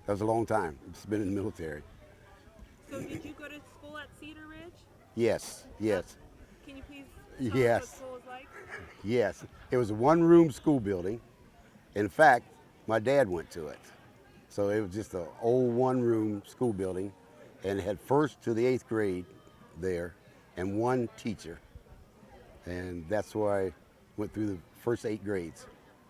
That was a long time. It's been in the military. So did you go to school at Cedar Ridge? Yes, yes, Can you please tell us what yes, school is like? yes. It was a one-room school building. In fact, my dad went to it. So it was just an old one-room school building, and it had first to the eighth grade there, and one teacher. And that's where I went through the first 8 grades.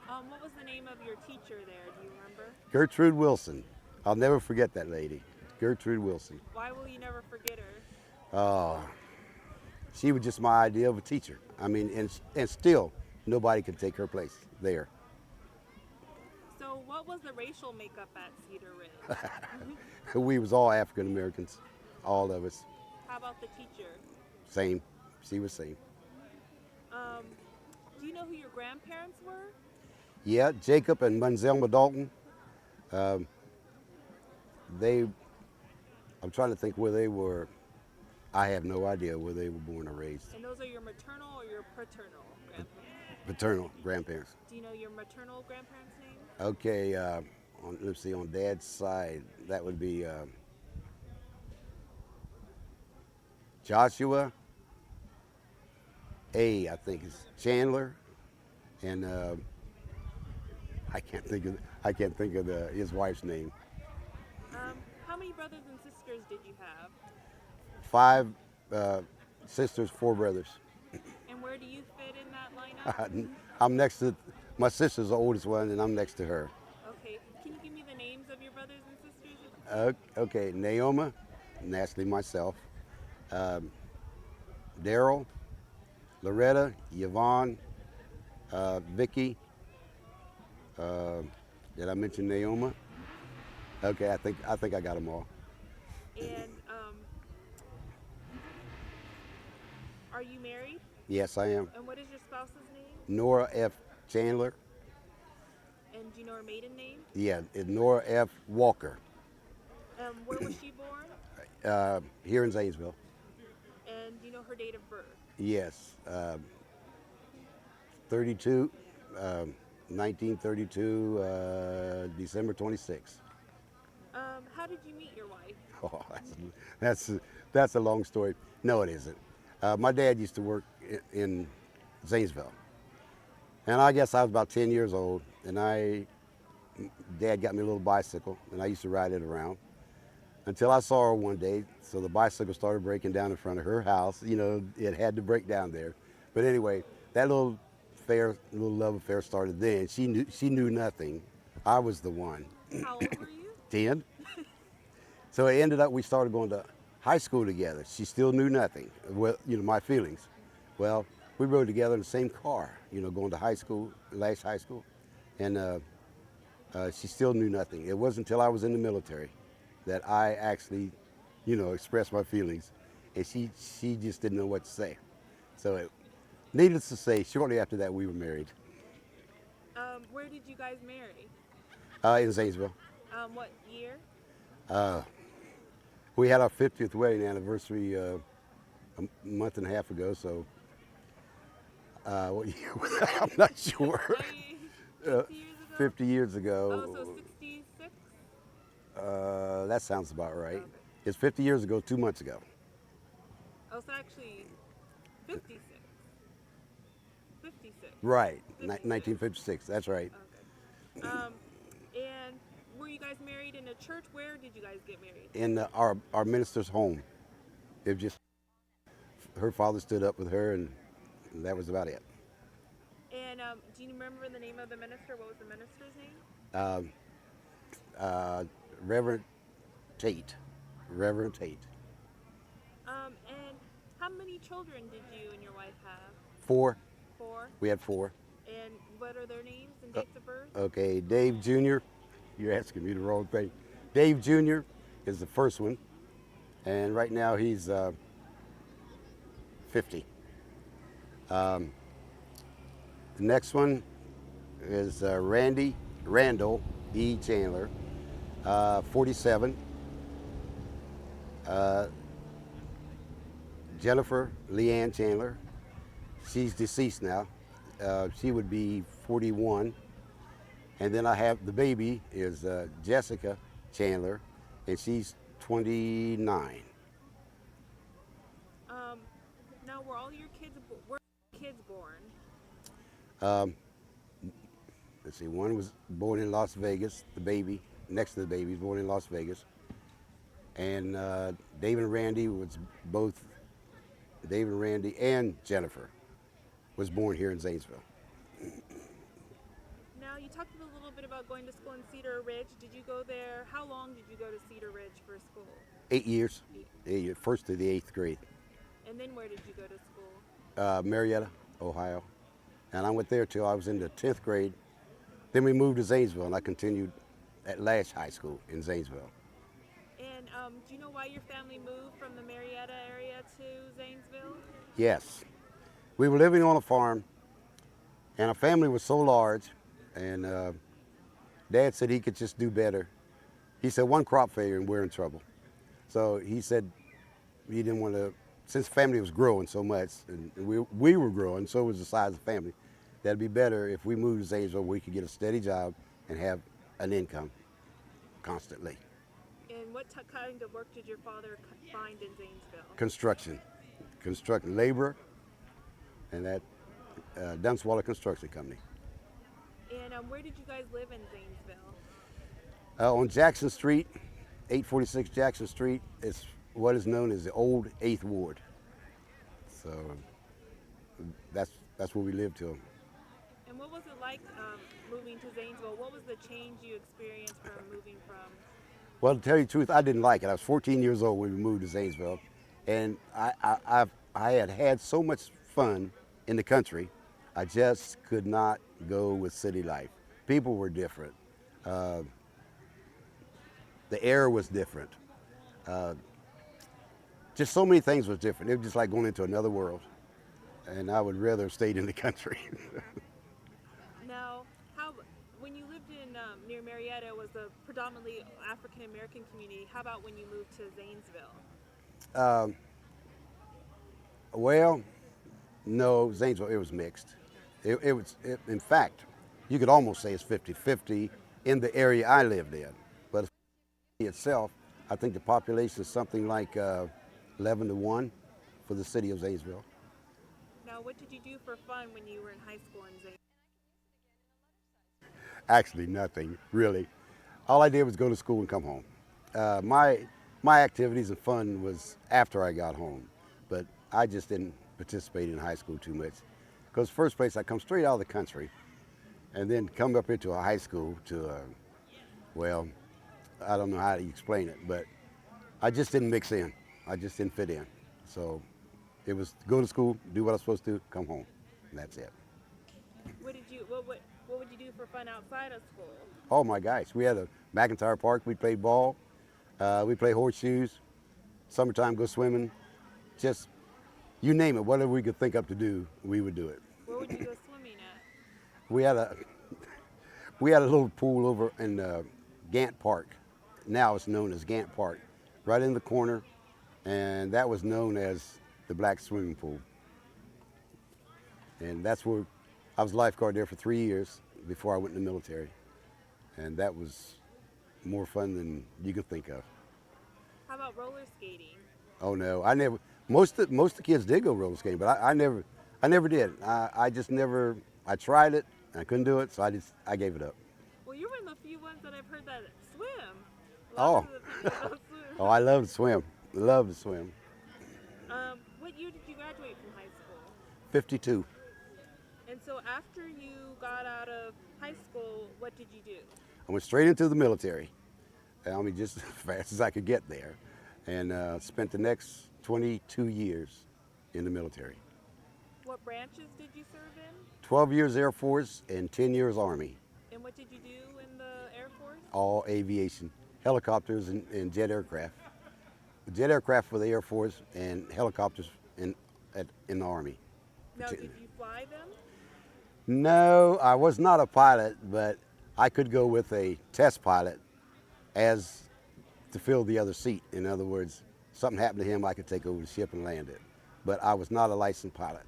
What was the name of your teacher there? Do you remember? Gertrude Wilson. I'll never forget that lady. Gertrude Wilson. Why will you never forget her? Uh, she was just my idea of a teacher. I mean, and still, nobody can take her place there. So what was the racial makeup at Cedar Ridge? We was all African Americans, all of us. How about the teacher? Same. She was same. Do you know who your grandparents were? Yeah, Jacob and Manzelma Dalton. They, I'm trying to think where they were. I have no idea where they were born or raised. And those are your maternal or your paternal grandparents? Paternal grandparents. Do you know your maternal grandparents' name? Okay, let's see, on Dad's side, that would be Joshua, I think is Chandler, and I can't think of his wife's name. How many brothers and sisters did you have? 5 sisters, 4 brothers. And where do you fit in that lineup? I'm next to my sister's the oldest one, and I'm next to her. Okay, can you give me the names of your brothers and sisters? Okay, Naoma, naturally myself, Daryl, Loretta, Yvonne, Vicky. Did I mention Naoma? Okay, I think I got them all. And are you married? Yes, I am. And what is your spouse's name? Nora F. Chandler. And do you know her maiden name? Yeah, it's Nora F. Walker. Where was she born? Here in Zanesville. And do you know her date of birth? Yes, 32, 1932, December 26th. How did you meet your wife? Oh, that's a long story. No, it isn't. My dad used to work in Zanesville, and I guess I was about 10 years old, and Dad got me a little bicycle, and I used to ride it around until I saw her one day. So the bicycle started breaking down in front of her house. You know, it had to break down there. But anyway, that little love affair started then. She knew nothing. I was the one. How old were you? 10. So it ended up we started going to high school together. She still knew nothing. Well, you know, my feelings. Well, we rode together in the same car. You know, going to high school, last high school, and she still knew nothing. It wasn't until I was in the military that I actually, you know, expressed my feelings, and she just didn't know what to say. So, needless to say, shortly after that, we were married. Where did you guys marry? In Zanesville. What year? We had our 50th wedding anniversary a month and a half ago. So, what year was that? I'm not sure. 50 years 50 years ago? ago. Oh, so 66? That sounds about right. Okay. It's 50 years ago, 2 months ago. Oh, so actually 56. 56. Right, 56. 1956. That's right. Okay. And were you guys married in a church? Where did you guys get married? In our minister's home. It just her father stood up with her, and that was about it. And do you remember the name of the minister? What was the minister's name? Reverend Tate. Reverend Tate. And how many children did you and your wife have? 4. 4. We had 4. And what are their names and dates of birth? Okay, Dave Jr. You're asking me the wrong thing. Dave Jr. is the first one, and right now he's 50. The next one is Randall E. Chandler, 47. Jennifer Leanne Chandler, she's deceased now. She would be 41. And then I have the baby is Jessica Chandler, and she's 29. Um, Now, were all your kids born? Um, let's see, one was born in Las Vegas, the baby, next to the baby, was born in Las Vegas. And David and Randy was both, David and Randy and Jennifer was born here in Zanesville. Now, you talked a little bit about going to school in Cedar Ridge. Did you go there? How long did you go to Cedar Ridge for school? 8 years, 8 years, first to the 8th grade. And then where did you go to school? Marietta, Ohio. And I went there till I was in the 10th grade. Then we moved to Zanesville, and I continued at Lash High School in Zanesville. And do you know why your family moved from the Marietta area to Zanesville? Yes. We were living on a farm, and our family was so large, and Dad said he could just do better. He said one crop failure and we're in trouble. So he said he didn't want to, since family was growing so much, and we were growing, so was the size of the family, that'd be better if we moved to Zanesville where we could get a steady job and have an income constantly. And what kind of work did your father find in Zanesville? Construction, labor, and that Dunswaller Construction Company. And where did you guys live in Zanesville? On Jackson Street, 846 Jackson Street, it's what is known as the old 8th Ward. So that's where we lived till. And what was it like moving to Zanesville? What was the change you experienced from moving from? Well, to tell you the truth, I didn't like it. I was 14 years old when we moved to Zanesville, and I had so much fun in the country. I just could not go with city life. People were different. The air was different. Just so many things was different. It was just like going into another world, and I would rather have stayed in the country. Now, when you lived in near Marietta, it was a predominantly African American community. How about when you moved to Zanesville? Well, no, Zanesville, it was mixed. In fact, you could almost say it's 50-50 in the area I lived in. But itself, I think the population is something like 11-1 for the city of Zanesville. Now, what did you do for fun when you were in high school in Zanesville? Actually, nothing, really. All I did was go to school and come home. My activities and fun was after I got home, but I just didn't participate in high school too much. Because first place, I come straight out of the country, and then come up into a high school to, well, I don't know how to explain it, but I just didn't mix in. I just didn't fit in. So it was go to school, do what I was supposed to do, come home, and that's it. What would you do for fun outside of school? Oh my gosh, we had a McIntyre Park. We played ball, we played horseshoes, summertime go swimming, just you name it, whatever we could think up to do, we would do it. Where would you go swimming at? We had a little pool over in Gant Park. Now it's known as Gant Park, right in the corner, and that was known as the Black Swimming Pool. And that's where I was lifeguard there for 3 years before I went in the military, and that was more fun than you could think of. How about roller skating? Oh no, I never. Most of the kids did go roller skating, but I never did. I just never. I tried it, and I couldn't do it, so I gave it up. Well, you're one of the few ones that I've heard that swim. Oh. Lots of the people don't swim. Oh, I love to swim. Love to swim. What year did you graduate from high school? 52. And so after you got out of high school, what did you do? I went straight into the military. I mean, just as fast as I could get there, and spent the next 22 years in the military. What branches did you serve in? 12 years Air Force and 10 years Army. And what did you do in the Air Force? All aviation, helicopters and jet aircraft. Jet aircraft for the Air Force and helicopters in the Army. Now, did you fly them? No, I was not a pilot, but I could go with a test pilot as to fill the other seat. In other words, something happened to him, I could take over the ship and land it. But I was not a licensed pilot.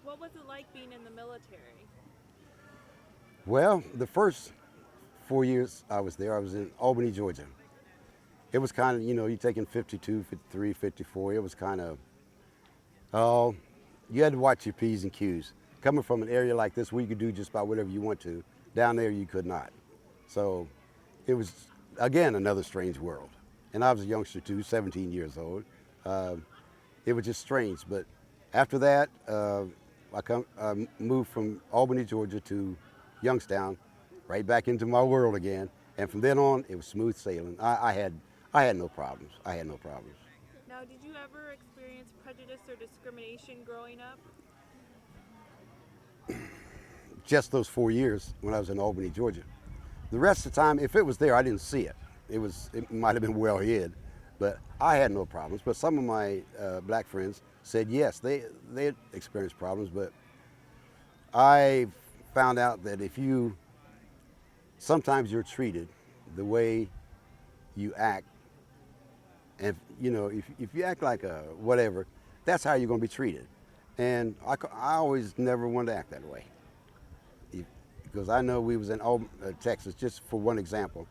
What was it like being in the military? Well, the first 4 years I was there, I was in Albany, Georgia. It was kind of, you're taking 52, 53, 54. It was kind of, oh, you had to watch your P's and Q's. Coming from an area like this where you could do just about whatever you want to, down there you could not. So it was, again, another strange world. And I was a youngster too, 17 years old. It was just strange. But after that, I moved from Albany, Georgia to Youngstown, right back into my world again. And from then on, it was smooth sailing. I had no problems. I had no problems. Now, did you ever experience prejudice or discrimination growing up? Just those 4 years when I was in Albany, Georgia. The rest of the time, if it was there, I didn't see it. It might have been well hid, but I had no problems. But some of my black friends said yes, they had experienced problems, but I found out that sometimes you're treated the way you act, and if you act like a whatever, that's how you're going to be treated. And I always never wanted to act that way, because I know we was in Texas, just for one example.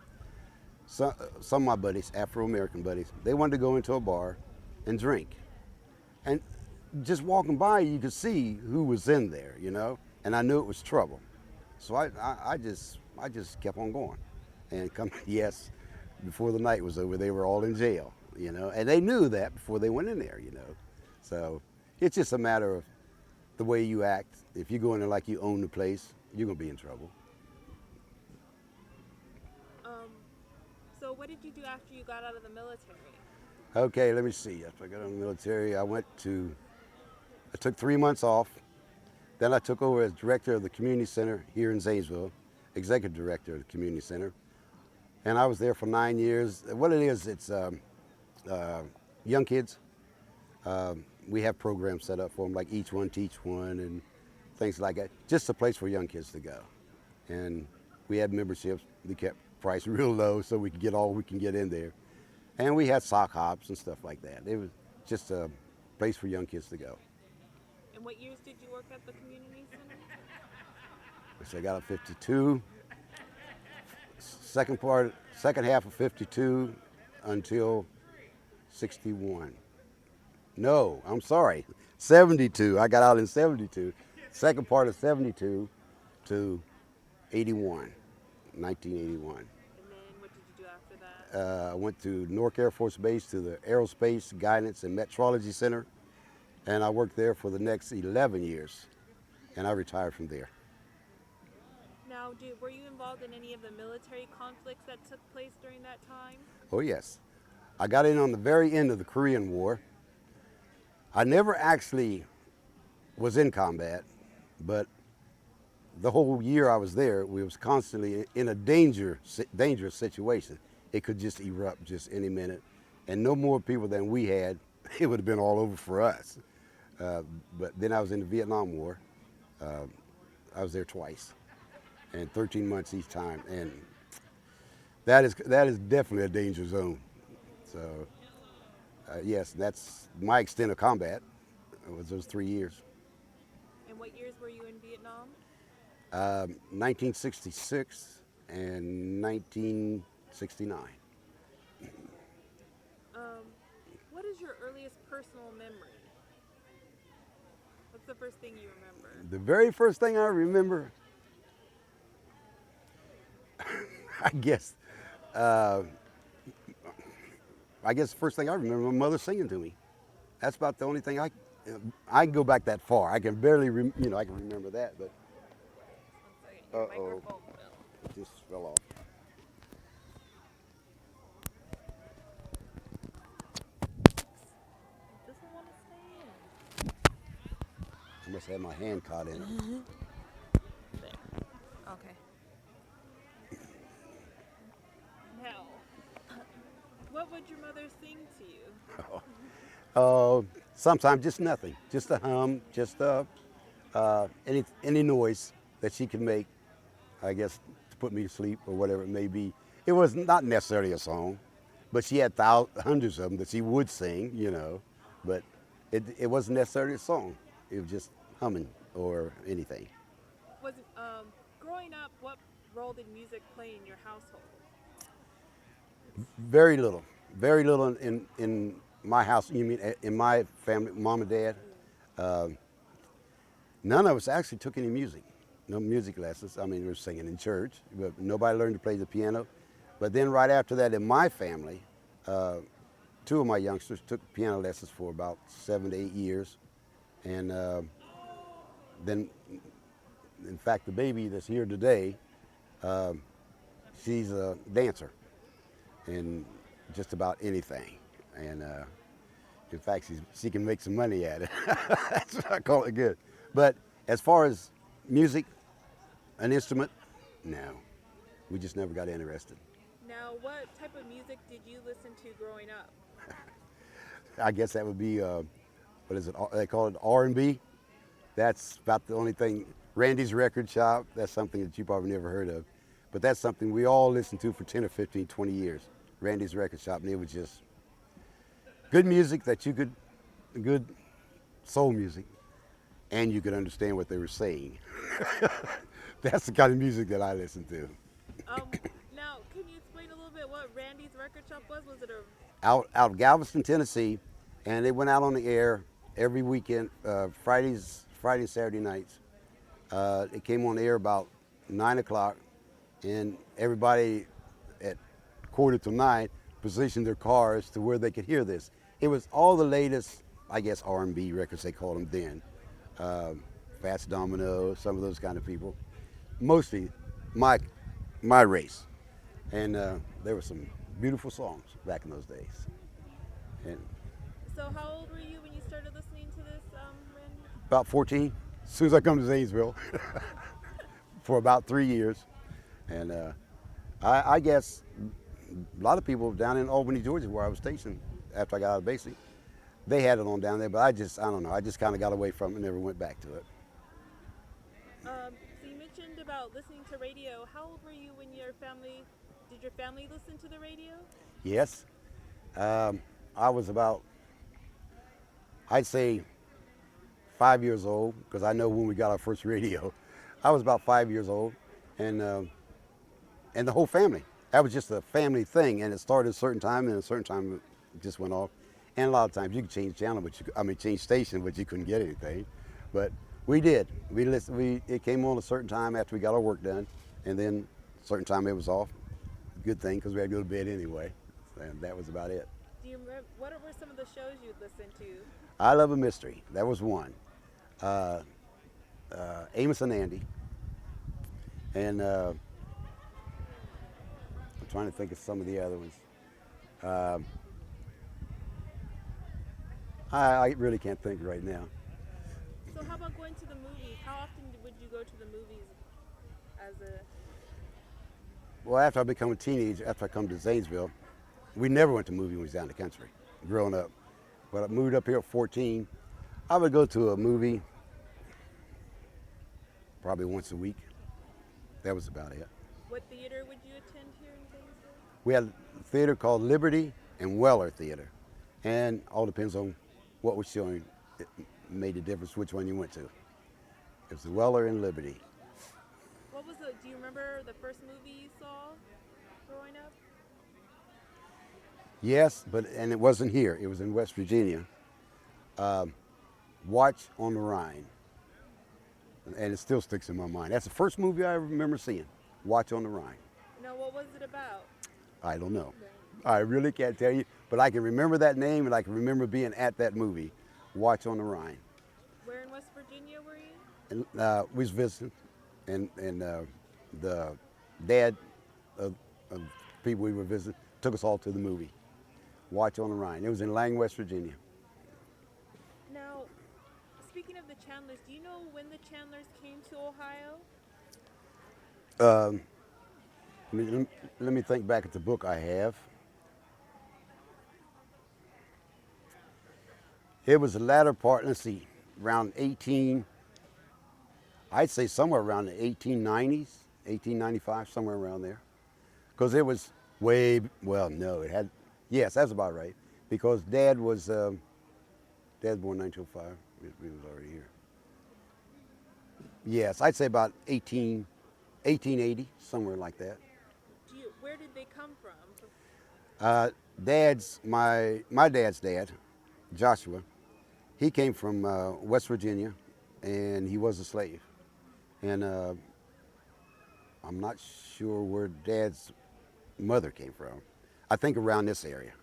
Some of my buddies, Afro-American buddies, they wanted to go into a bar and drink. And just walking by, you could see who was in there, and I knew it was trouble. So I just kept on going. And yes, before the night was over, they were all in jail, and they knew that before they went in there, So it's just a matter of the way you act. If you go in there like you own the place, you're going to be in trouble. So what did you do after you got out of the military? Okay, let me see. After I got out of the military, I took 3 months off. Then I took over as director of the community center here in Zanesville, executive director of the community center. And I was there for 9 years. What it is, it's young kids. We have programs set up for them, like Each One Teach One and things like that. Just a place for young kids to go. And we had memberships. We kept price real low so we could get all we can get in there. And we had sock hops and stuff like that. It was just a place for young kids to go. And what years did you work at the community center? So I got up 52. Second half of 52 until 61. No, I'm sorry, 72. I got out in 72. Second part of 72 to 81, 1981. And then what did you do after that? I went to Newark Air Force Base to the Aerospace Guidance and Metrology Center, and I worked there for the next 11 years, and I retired from there. Now, were you involved in any of the military conflicts that took place during that time? Oh yes. I got in on the very end of the Korean War. I never actually was in combat, but the whole year I was there, we was constantly in a dangerous situation. It could just erupt just any minute, and no more people than we had, it would have been all over for us. But then I was in the Vietnam War. I was there twice, and 13 months each time, and that is definitely a danger zone. So yes, that's my extent of combat. It was those 3 years. And what years were you in Vietnam? 1966 and 1969. What is your earliest personal memory? What's the first thing you remember? The very first thing I remember, I guess the first thing I remember, my mother singing to me. That's about the only thing I can go back that far. I can barely, I can remember that, but. Uh-oh, it just fell off. It doesn't want to stay in. I must have my hand caught in it. There. Okay. Now, what would your mother sing to you? Sometimes just nothing, just a hum, just any noise that she could make, I guess, to put me to sleep or whatever it may be. It was not necessarily a song, but she had hundreds of them that she would sing, but it wasn't necessarily a song. It was just humming or anything. Was growing up, what role did music play in your household? Very little, very little in my house. You mean in my family, mom and dad? Uh, None of us actually took any music, no music lessons. I mean, we were singing in church, but nobody learned to play the piano. But then right after that, in my family, uh, two of my youngsters took piano lessons for about 7 to 8 years, and then, in fact, the baby that's here today, uh, she's a dancer in just about anything, and in fact, she can make some money at it. That's what I call it good. But as far as music, an instrument, no, we just never got interested. Now, what type of music did you listen to growing up? I guess that would be what is it? They call it R&B. That's about the only thing. Randy's Record Shop. That's something that you probably never heard of, but that's something we all listened to for 10 or 15, 20 years. Randy's Record Shop, and it was just good music that you could, good soul music, and you could understand what they were saying. That's the kind of music that I listen to. Um, Now, can you explain a little bit what Randy's record shop was? Was it a Out of Galveston, Tennessee, and it went out on the air every weekend, Friday and Saturday nights. It came on the air about 9 o'clock, and everybody at 8:45 positioned their cars to where they could hear this. It was all the latest, I guess, R&B records they called them then. Fats Domino, some of those kind of people. Mostly my race, and there were some beautiful songs back in those days. And So how old were you when you started listening to this, Randy? about 14, as soon as I come to Zanesville, for about 3 years, and I guess a lot of people down in Albany, Georgia, where I was stationed after I got out of basic, they had it on down there, but I don't know, I just kind of got away from it and never went back to it. So you mentioned about listening to radio. How old were you when did your family listen to the radio? Yes, I was about, I'd say 5 years old, because I know when we got our first radio. I was about 5 years old, and the whole family. That was just a family thing, and it started at a certain time, and at a certain time it just went off. And a lot of times you could change channel, change station, but you couldn't get anything. But we did. We listened. It came on a certain time after we got our work done, and then a certain time it was off. Good thing, because we had to go to bed anyway, and that was about it. Do you remember what were some of the shows you'd listen to? I Love a Mystery. That was one. Amos and Andy, and I'm trying to think of some of the other ones. I really can't think right now. So how about going to the movies? How often would you go to the movies as a Well, after I became a teenager, after I come to Zanesville, we never went to movies when we was down in the country, growing up. But I moved up here at 14. I would go to a movie probably once a week. That was about it. What theater would you attend here in Zanesville? We had a theater called Liberty and Weller Theater, and all depends on what was showing. It made a difference which one you went to. It was the Weller and Liberty. Do you remember the first movie you saw growing up? Yes, and it wasn't here. It was in West Virginia. Watch on the Rhine, and it still sticks in my mind. That's the first movie I remember seeing. Watch on the Rhine. Now, what was it about? I don't know. I really can't tell you, but I can remember that name, and I can remember being at that movie. Watch on the Rhine. Where in West Virginia were you? And we was visiting, and the dad of people we were visiting took us all to the movie. Watch on the Rhine. It was in Lang, West Virginia. Now, speaking of the Chandlers, do you know when the Chandlers came to Ohio? Let me think back at the book I have. It was the latter part, let's see, around I'd say somewhere around the 1890s, 1895, somewhere around there. Because it was yes, that's about right. Because Dad was born 1905. He was already here. Yes, I'd say about 18, 1880, somewhere like that. Where did they come from? My dad's dad, Joshua. He came from West Virginia, and he was a slave. And I'm not sure where Dad's mother came from. I think around this area,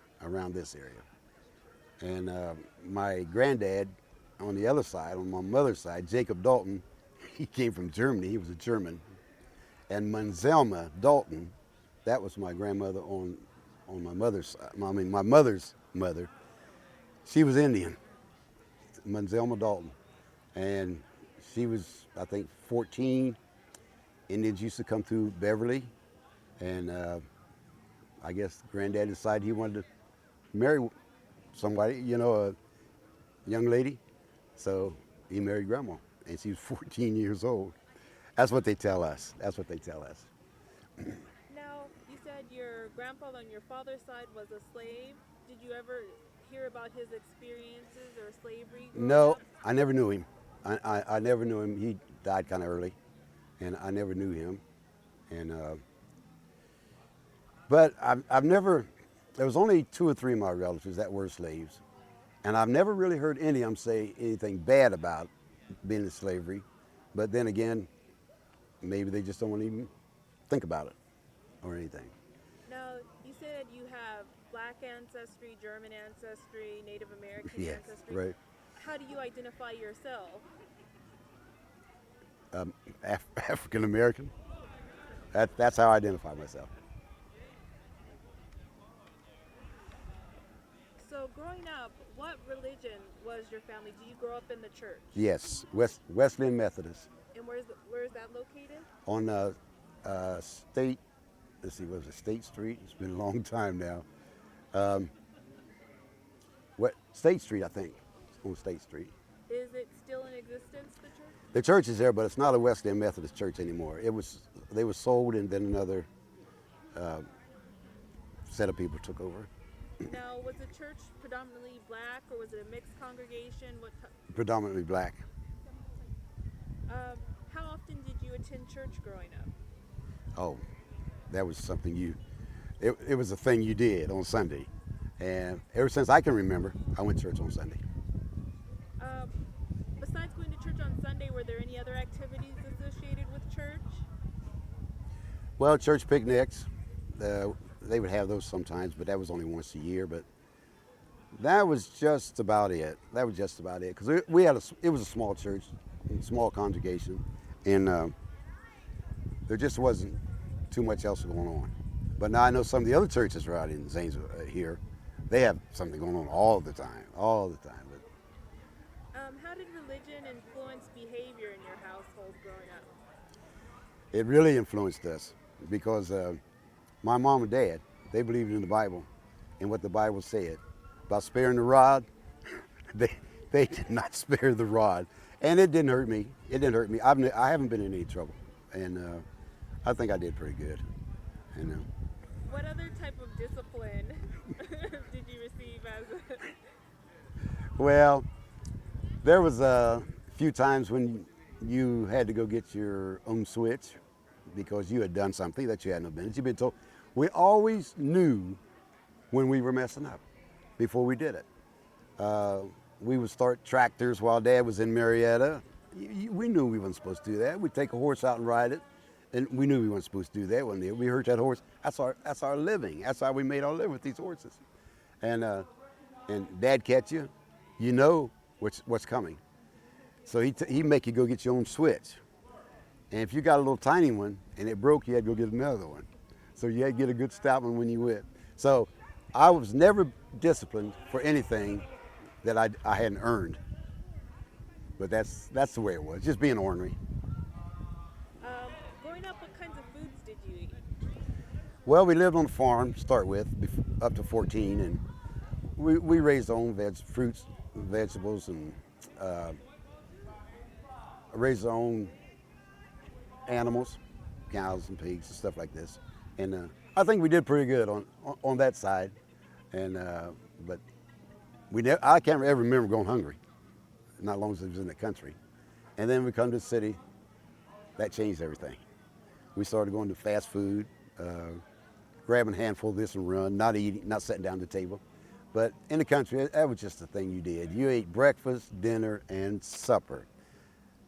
And my granddad, on the other side, on my mother's side, Jacob Dalton, he came from Germany. He was a German. And Manzelma Dalton, that was my grandmother on my mother's side. My mother's mother. She was Indian, Manzelma Dalton. And she was, I think, 14. Indians used to come through Beverly. And I guess Granddad decided he wanted to marry somebody, a young lady. So he married Grandma, and she was 14 years old. That's what they tell us. Now, you said your grandfather on your father's side was a slave. Did you ever hear about his experiences or slavery? No, I never knew him. I never knew him. He died kind of early, and I never knew him. And but I've never. There was only 2 or 3 of my relatives that were slaves, and I've never really heard any of them say anything bad about being in slavery. But then again, maybe they just don't want to even think about it or anything. Now, you said you have Black ancestry, German ancestry, Native American ancestry. Right. How do you identify yourself? African American. That's how I identify myself. So, growing up, what religion was your family? Do you grow up in the church? Yes, Wesleyan Methodist. And where is that located? On State. Let's see, was it State Street? It's been a long time now. State Street, I think. It's on State Street. Is it still in existence, the church? The church is there, but it's not a Wesleyan Methodist church anymore. They were sold, and then another set of people took over. Now, was the church predominantly Black, or was it a mixed congregation? Predominantly Black. How often did you attend church growing up? Oh, that was something it was a thing you did on Sunday. And ever since I can remember, I went to church on Sunday. Besides going to church on Sunday, were there any other activities associated with church? Well, church picnics, they would have those sometimes, but that was only once a year. But that was just about it. Because it was a small church, a small congregation, and there just wasn't too much else going on. But now I know some of the other churches right in Zanesville here, they have something going on all the time. But, how did religion influence behavior in your household growing up? it really influenced us because my mom and dad, they believed in the Bible and what the Bible said about sparing the rod. They did not spare the rod, and it didn't hurt me. I haven't been in any trouble, and I think I did pretty good. What other type of discipline did you receive as a... Well, there was a few times when you had to go get your own switch because you had done something that you hadn't been. You've been told. We always knew when we were messing up before we did it. We would start tractors while Dad was in Marietta. We knew we weren't supposed to do that. We'd take a horse out and ride it, and we knew we weren't supposed to do that. When we hurt that horse, that's our living. That's how we made our living with these horses. And Dad catch you, you know what's coming. So he'd make you go get your own switch. And if you got a little tiny one and it broke, you had to go get another one. So you had to get a good stout one when you went. So I was never disciplined for anything that I hadn't earned. But that's the way it was, just being ornery. Growing up, what kinds of foods did you eat? Well, we lived on a farm to start with, up to 14, and we raised our own fruits, vegetables, and raised our own animals, cows and pigs and stuff like this. And I think we did pretty good on that side. And but I can't ever remember going hungry, not as long as I was in the country. And then we come to the city, that changed everything. we started going to fast food, grabbing a handful of this and run, not eating, not sitting down at the table. But in the country, that was just the thing you did. You ate breakfast, dinner, and supper.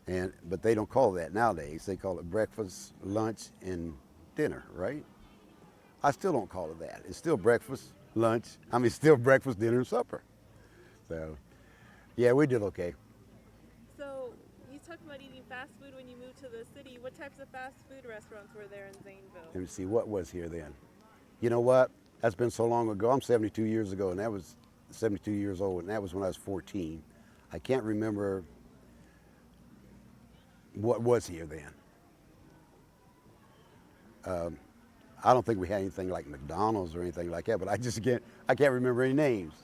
But they don't call that nowadays. They call it breakfast, lunch, and dinner, right? I still don't call it that. It's still breakfast, lunch, still breakfast, dinner, and supper. So, yeah, we did okay. So you talked about eating fast food when you moved to the city. What types of fast food restaurants were there in Zanesville? Let me see, what was here then? You know what? That's been so long ago. I'm 72 years ago, and that was 72 years old, and that was when I was 14. I can't remember what was here then. I don't think we had anything like McDonald's or anything like that, but I can't remember any names.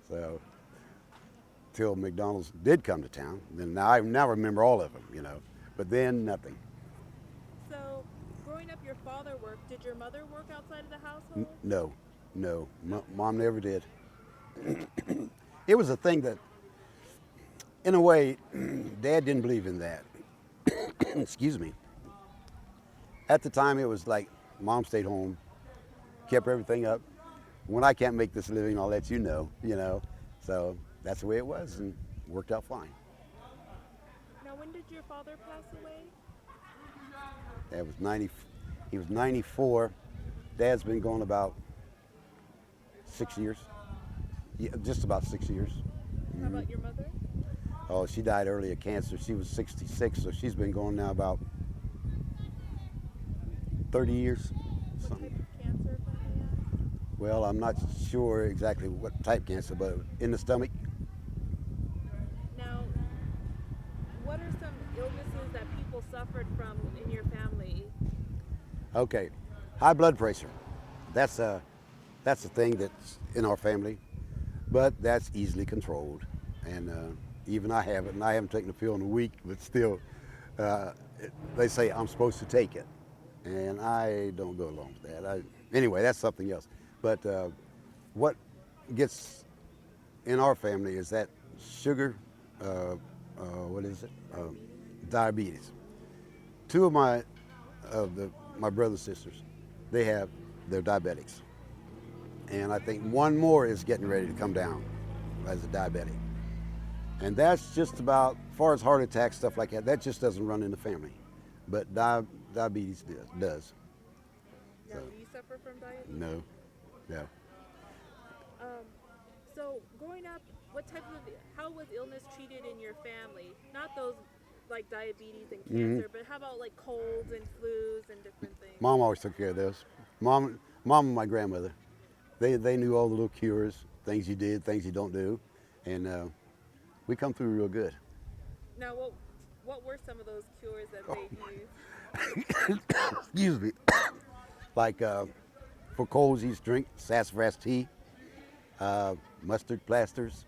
So, till McDonald's did come to town, then I now remember all of them, but then nothing. So, growing up, your father worked. Did your mother work outside of the household? No, Mom never did. It was a thing that, in a way, Dad didn't believe in that. Excuse me. At the time, it was like Mom stayed home, kept everything up. When I can't make this living, I'll let you know. So that's the way it was, and worked out fine. Now, when did your father pass away? That was 90. He was 94. Dad's been gone about 6 years. Yeah, just about 6 years. How about your mother? Oh, she died early of cancer. She was 66, so she's been gone now about 30 years. What type of cancer, if I may ask? Well, I'm not sure exactly what type cancer, but in the stomach. Now, what are some illnesses that people suffered from in your family? Okay, high blood pressure. That's a thing that's in our family, but that's easily controlled. And even I have it, and I haven't taken a pill in a week, but still, they say I'm supposed to take it, and I don't go along with that. Anyway, that's something else. But what gets in our family is that sugar, diabetes. Two of my brothers and sisters, they're diabetics. And I think one more is getting ready to come down as a diabetic. And that's just about, as far as heart attacks, stuff like that just doesn't run in the family. But diabetes does. Now, do you suffer from diabetes? No. So, growing up, how was illness treated in your family? Not those like diabetes and cancer, but how about like colds and flus and different things? Mom always took care of those. Mom and my grandmother, they knew all the little cures, things you did, things you don't do, and we come through real good. Now, what were some of those cures that they used? Excuse me. Like for colds, you used to drink sassafras tea, mustard plasters,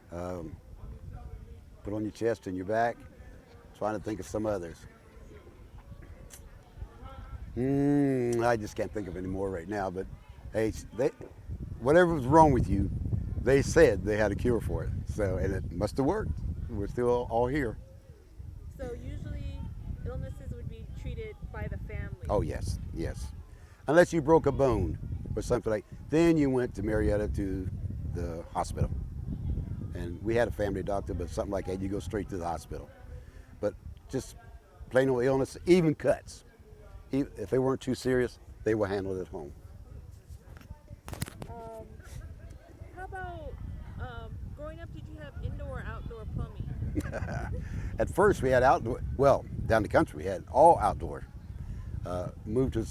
put on your chest and your back. Trying to think of some others. I just can't think of any more right now, but hey, whatever was wrong with you, they said they had a cure for it. So, and it must have worked. We're still all here. So usually illnesses would be treated by the family. Oh yes. Unless you broke a bone or something like, then you went to Marietta to the hospital. And we had a family doctor, but something like that, you go straight to the hospital. But just plain old illness, even cuts. If they weren't too serious, they were handled at home. How about growing up, did you have indoor or outdoor plumbing? At first we had outdoor, well, down the country we had all outdoor. Moved to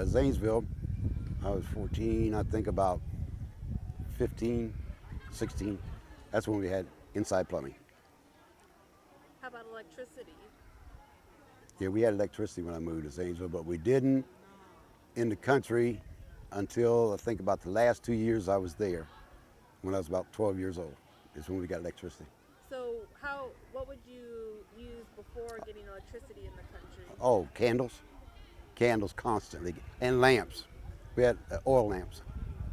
Zanesville, I was 14, I think about 15, 16. That's when we had inside plumbing. How about electricity? Yeah, we had electricity when I moved to Zanesville, but we didn't in the country until I think about the last 2 years I was there, when I was about 12 years old, is when we got electricity. So what would you use before getting electricity in the country? Oh, candles constantly, and lamps. We had oil lamps.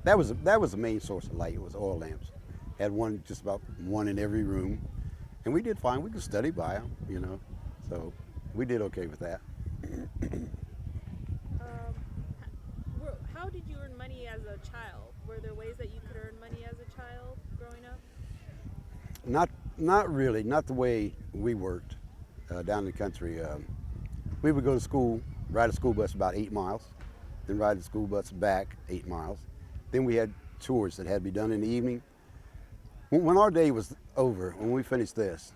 That was the main source of light. It was oil lamps. Had just about one in every room, and we did fine. We could study by them, So we did okay with that. earn money as a child? Were there ways that you could earn money as a child growing up? Not really, not the way we worked down in the country. We would go to school, ride a school bus about 8 miles, then ride the school bus back 8 miles. Then we had chores that had to be done in the evening. When our day was over, when we finished this,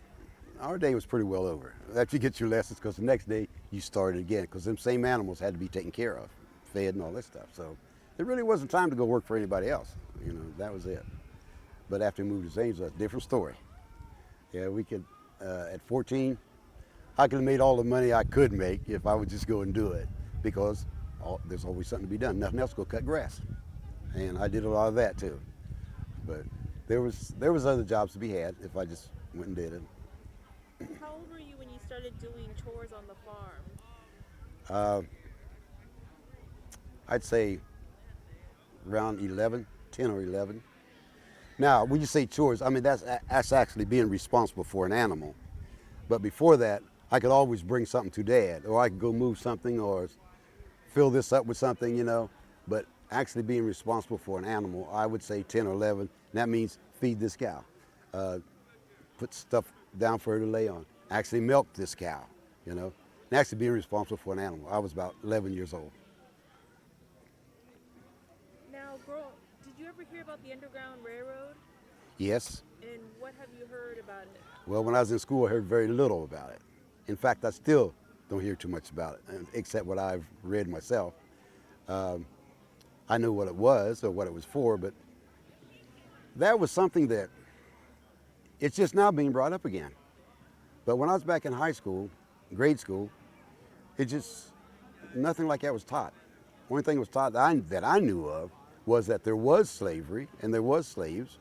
our day was pretty well over. After you get your lessons, because the next day you started again, because them same animals had to be taken care of, fed and all this stuff. So there really wasn't time to go work for anybody else. You know, that was it. But after we moved to Zanesville, a different story. Yeah, we could, at 14, I could have made all the money I could make if I would just go and do it, because there's always something to be done. Nothing else, go cut grass. And I did a lot of that too. But there was other jobs to be had if I just went and did it. How old were you when you started doing chores on the farm? I'd say around 11, 10 or 11. Now, when you say chores, I mean, that's actually being responsible for an animal. But before that, I could always bring something to Dad, or I could go move something or fill this up with something, you know. But actually being responsible for an animal, I would say 10 or 11. And that means feed this cow, put stuff down for her to lay on, actually milk this cow, you know. And actually being responsible for an animal. I was about 11 years old. Now, did you ever hear about the Underground Railroad? Yes. And what have you heard about it? Well, when I was in school, I heard very little about it. In fact, I still don't hear too much about it, except what I've read myself. I knew what it was or what it was for, but that was something that it's just now being brought up again. But when I was back in high school, grade school, it just, nothing like that was taught. Only thing was taught that I knew of was that there was slavery and there was slaves,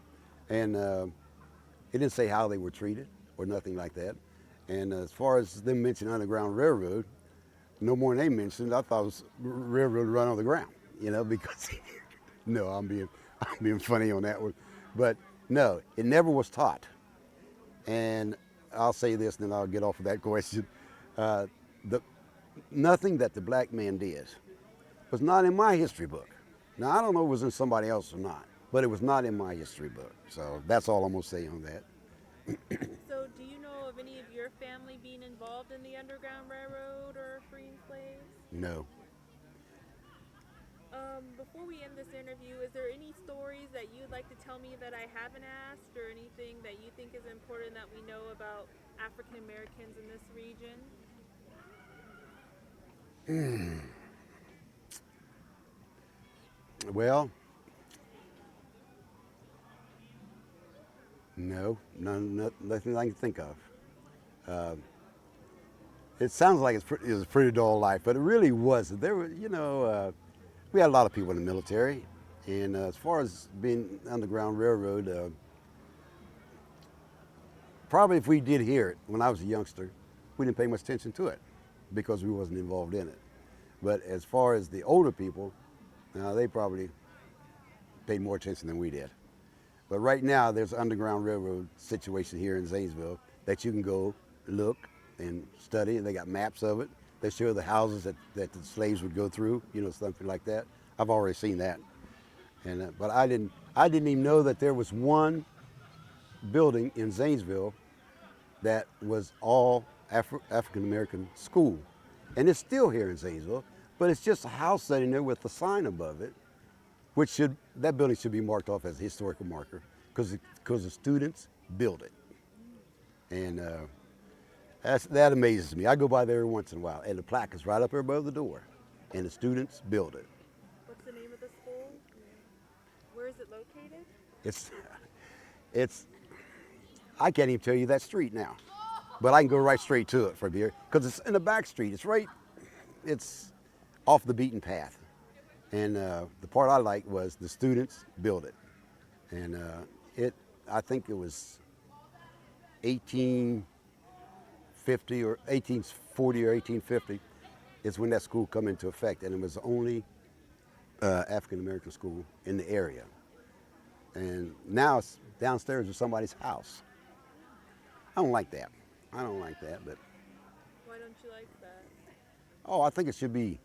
and it didn't say how they were treated or nothing like that. And as far as them mentioning Underground Railroad, no more than they mentioned, I thought it was railroad run on the ground, you know, because no, I'm being funny on that one. But no, it never was taught. And I'll say this, and then I'll get off of that question. Nothing that the black man did was not in my history book. Now, I don't know if it was in somebody else or not, but it was not in my history book. So that's all I'm going to say on that. So do you know of any of your family being involved in the Underground Railroad or freeing slaves? No. Before we end this interview, is there any stories that you'd like to tell me that I haven't asked, or anything that you think is important that we know about African Americans in this region? Well, no, nothing I can think of. It sounds like it was a pretty dull life, but it really wasn't. There were, you know, we had a lot of people in the military, and as far as being Underground Railroad, probably if we did hear it when I was a youngster, we didn't pay much attention to it because we wasn't involved in it. But as far as the older people, they probably paid more attention than we did. But right now, there's an Underground Railroad situation here in Zanesville that you can go look and study, and they got maps of it. They show the houses that the slaves would go through, you know, something like that. I've already seen that. And but I didn't even know that there was one building in Zanesville that was all African American school. And it's still here in Zanesville, but it's just a house sitting there with a sign above it, that building should be marked off as a historical marker because the students built it. And that amazes me. I go by there every once in a while, and the plaque is right up there above the door, and the students built it. What's the name of the school? Where is it located? It's I can't even tell you that street now, but I can go right straight to it from here because it's in the back street. It's off the beaten path. And the part I liked was the students built it. And I think it was 1850 or 1840 or 1850 is when that school come into effect. And it was the only African-American school in the area. And now it's downstairs in somebody's house. I don't like that. But. Why don't you like that? Oh, I think it should be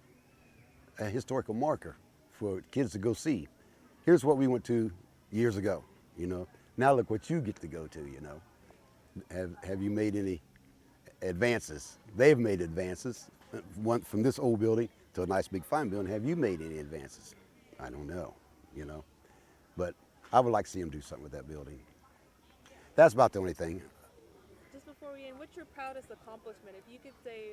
a historical marker for kids to go see. Here's what we went to years ago, you know. Now look what you get to go to, you know. Have you made any advances? They've made advances. One from this old building to a nice big fine building. Have you made any advances? I don't know, you know. But I would like to see them do something with that building. That's about the only thing. Just before we end, what's your proudest accomplishment? If you could say,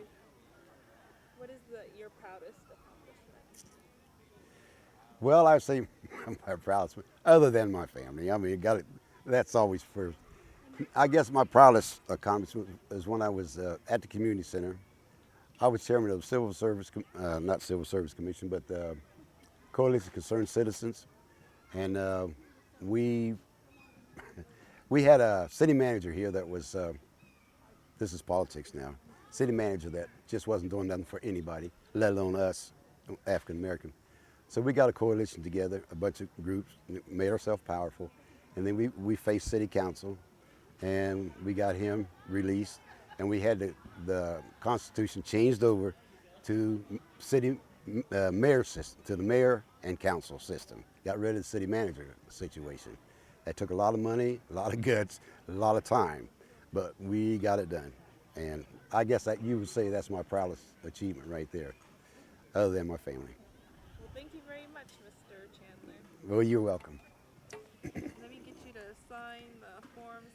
what is your proudest accomplishment? Well, I would say my proudest, other than my family. I mean, that's always first. I guess my proudest accomplishment is when I was at the community center. I was chairman of the Civil Service, not Civil Service Commission, but Coalition of Concerned Citizens, and we we had a city manager here that was. This is politics now. City manager that just wasn't doing nothing for anybody, let alone us, African American. So we got a coalition together, a bunch of groups, made ourselves powerful, and then we faced city council, and we got him released, and we had the Constitution changed over to city mayor system, to the mayor and council system. Got rid of the city manager situation. That took a lot of money, a lot of guts, a lot of time, but we got it done. And I guess that you would say that's my proudest achievement right there, other than my family. Well, thank you very much, Mr. Chandler. Well, you're welcome. Let me get you to sign the forms.